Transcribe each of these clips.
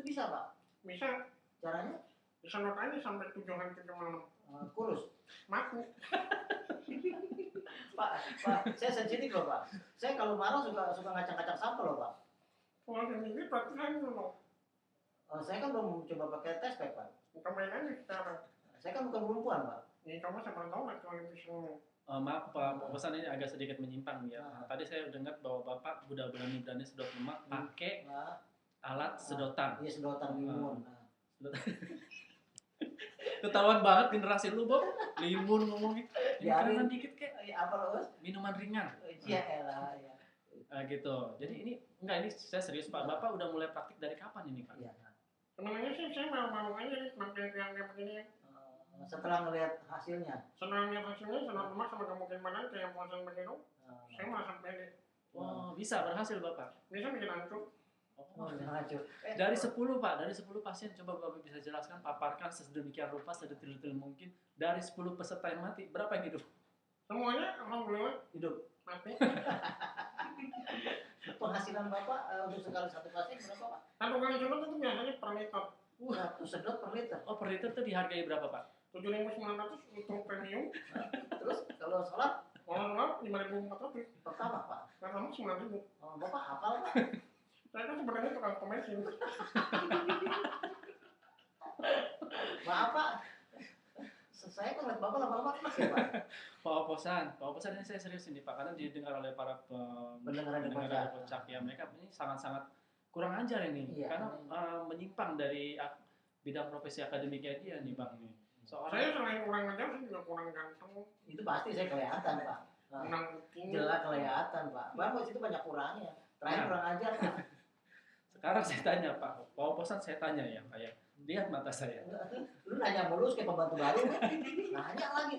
bisa Pak? Bisa. Caranya? Disedot aja sampai 7 hari 7 malam. Kurus? Mati. Pak, saya sensitif loh Pak. Saya kalau marah suka ngacak-ngacak sampah loh Pak. Kalau sendiri berarti saya dulu. Saya kan belum coba pakai test pack Pak. Cobain aja sekarang. Saya kan bukan perempuan Pak. Ya coba siapa tahu lah kalau bisa. Maaf Pak, pesan ini agak sedikit menyimpang ya. Tadi saya dengar bahwa Bapak udah berani sedot lemak pakai alat sedotan. Iya, sedotan limun. Ketahuan banget generasi lu, Bob. Limun ngomongnya. Makanan dikit kayak apa loh, Bos? minuman ringan. Iya, elah ya. Gitu. Jadi ini saya serius Pak. Bapak udah mulai praktik dari kapan ini, Pak? Iya. Sebenarnya sih saya mau aja nih makin yang kayak begini. Setelah ngelihat hasilnya. Setelah ngelihat hasilnya, setelah lemak sama gemuk badan kayak puasan begitu, saya merasa pede. Wow, bisa berhasil Bapak? Bisa bikin hancur. Hancur. Dari 10 Pak, dari 10 pasien coba Bapak bisa jelaskan, paparkan sedemikian rupa, sedetail mungkin. Dari 10 peserta yang mati, berapa yang hidup? Semuanya alhamdulillah hidup. Mati. Penghasilan Bapak untuk sekali satu pasien berapa Pak? Satu kali sedot itu biasanya per liter. Satu sedot per liter. Oh, per liter itu dihargai berapa Pak? 7.900 untuk premium. Terus kalau sholat? Kalau sholat 5.400. Pertama Pak? Pertama 9.000. Bapak hafal Pak? Saya kan sebenarnya tukang komersil. Maaf Pak, saya kan lihat Bapak lama-lama kelas ya Pak? Pak Oposan ini saya serius ini Pak, karena didengar oleh para pendengar Radio Kocak ya, mereka ini sangat-sangat kurang ajar ini, karena menyimpang dari bidang profesi akademiknya dia nih Bang nih. Saya selain kurang ajar, saya juga kurang ganteng. Itu pasti saya kelihatan Pak. Jelas kelihatan Pak. Bapak itu banyak kurangnya. Terakhir kurang ajar Pak. Sekarang saya tanya Pak Oposan, saya tanya ya Pak ya. Lihat mata saya. Lu nanya mulus kayak pembantu baru. Nanya lagi.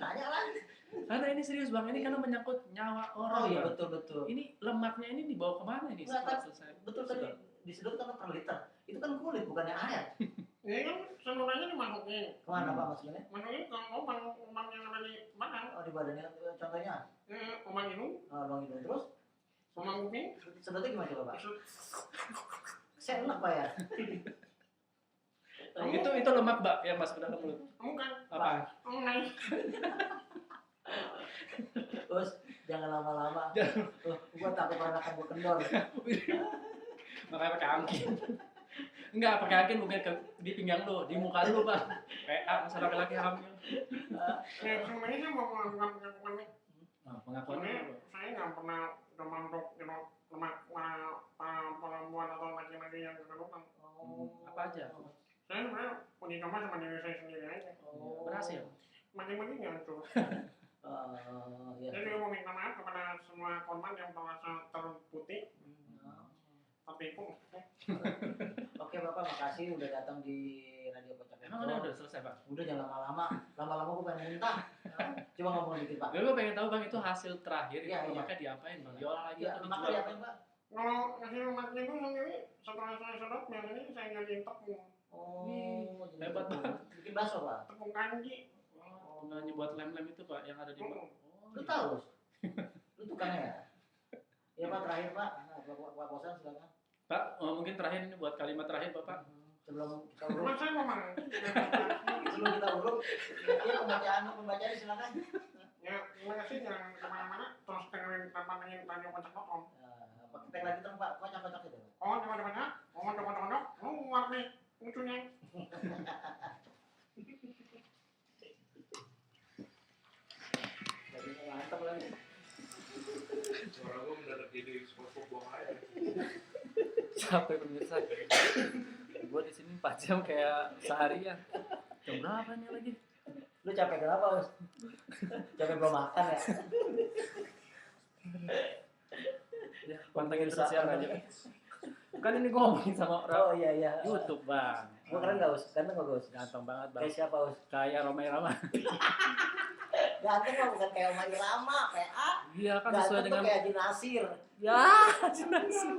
Karena ini serius Bang, ini karena menyangkut nyawa orang. Oh iya betul. Ini lemaknya ini dibawa kemana ini? Betul tadi disedot kan per liter. Itu kan kulit bukannya air. Ini kan seluruhnya dimasukin. Kemana Pak maksudnya? Masukin ke lubang yang ada di badan. Oh di badannya contohnya? Lubang hidung. Lubang hidung terus? Lubang kuping. Sedotnya gimana coba Pak? Saya enak Pak ya. Itu lemak Mbak yang masuk ke dalam mulut. Bukan. Apa? Naik. Terus jangan lama-lama. Gua takut peranakan gua kendor. Makanya pakai angin. Enggak, pakai angin bukan di pinggang lu, di muka lu Pak. PA masalah laki-laki hamil. Ya sebenarnya saya mau melakukan pengakuan ini. Pengakuannya saya nggak pernah coba untuk lemak perempuan atau laki-laki yang kegelutan. Apa aja? Saya sebenarnya punya coba sama diri saya sendiri aja. Berhasil. Makin-makin hancur. Saya juga mau minta maaf kepada semua korban yang merasa terputih. Tertipu. Oke Bapak, makasih udah datang di Radio Kocak. Emang udah selesai Pak? Udah jangan lama-lama. Lama-lama gue pengen muntah. Coba ngomong dikit Pak. Gue pengen tahu Bang, itu hasil terakhir itu lemaknya diapain Bang? Diolah lagi atau lemaknya dijual? diapain Pak? Kalau hasil lemaknya itu sendiri setelah saya sedot biasanya saya jadiin tepung. Hebat banget. Bikin bakso Pak? Tepung kanji. Penganyi buat lem-lem itu Pak yang ada di bawah. Lu tahu? Lu tukangnya ya? Ya Pak, terakhir Pak. Pak Bosan silakan. Pak, mungkin terakhir ini buat kalimat terakhir Bapak. Sebelum kita urut. Saya ngomong. Sebelum kita urut, ya pembacaan silakan. Ya, terima kasih jangan kemana-mana. Terus dengerin pantengin Radio Kocak.com. Kita lagi dong Pak, kocak-kocak itu. Oh, coba-coba. Luar nih, lucunya. Mantap lagi. Suara gue mendadak jadi spot buang air. Capek pemirsa. Gue di sini 4 jam kayak seharian. Jam berapa nih lagi? Lu capek kenapa, Bos? Capek belum makan ya? Ya, pantengin sosial aja. Kan ini gue ngomongin sama orang. Oh iya. YouTube Bang. Gua keren gak, Bos? Ganteng gak, Bos? Ganteng banget Bang. Kayak siapa, Bos? Kayak Roma Irama. Ganteng mah bukan kayak Oma Irama, PA. Iya kan Ganteng sesuai tuh dengan kayak Haji Nasir. ya, Haji Nasir.